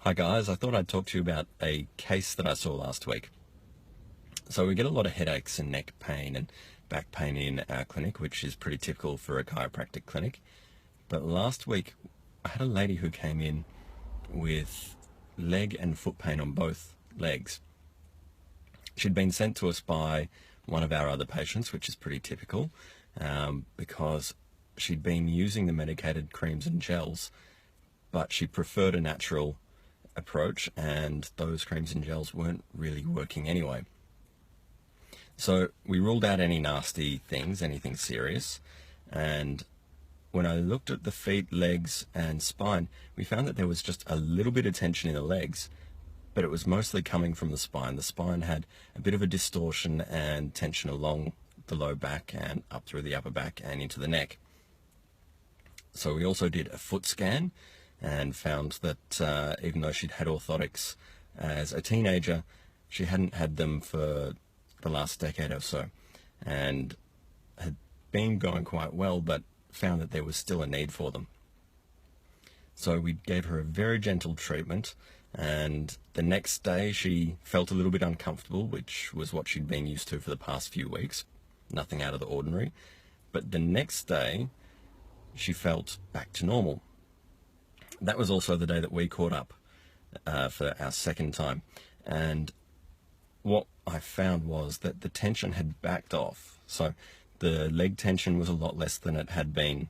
Hi guys, I thought I'd talk to you about a case that I saw last week. So we get a lot of headaches and neck pain and back pain in our clinic, which is pretty typical for a chiropractic clinic. But last week I had a lady who came in with leg and foot pain on both legs. She'd been sent to us by one of our other patients, which is pretty typical, because she'd been using the medicated creams and gels, but she preferred a natural approach, and those creams and gels weren't really working anyway. So we ruled out any nasty things, anything serious, and when I looked at the feet, legs, and spine, we found that there was just a little bit of tension in the legs, but it was mostly coming from the spine. The spine had a bit of a distortion and tension along the low back and up through the upper back and into the neck. So we also did a foot scan and found that even though she'd had orthotics as a teenager, she hadn't had them for the last decade or so, and had been going quite well, but found that there was still a need for them. So we gave her a very gentle treatment, and the next day she felt a little bit uncomfortable, which was what she'd been used to for the past few weeks. Nothing out of the ordinary. But the next day she felt back to normal. That was also the day that we caught up for our second time. And what I found was that the tension had backed off. So the leg tension was a lot less than it had been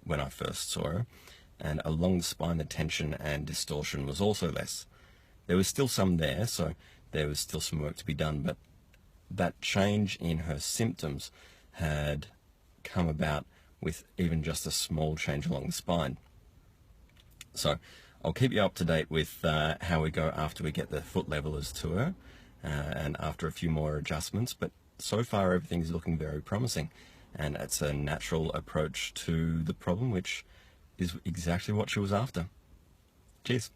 when I first saw her. And along the spine, the tension and distortion was also less. There was still some there, so there was still some work to be done, but that change in her symptoms had come about with even just a small change along the spine. So I'll keep you up to date with how we go after we get the foot levelers to her and after a few more adjustments, but so far everything's looking very promising, and it's a natural approach to the problem, which is exactly what she was after. Cheers.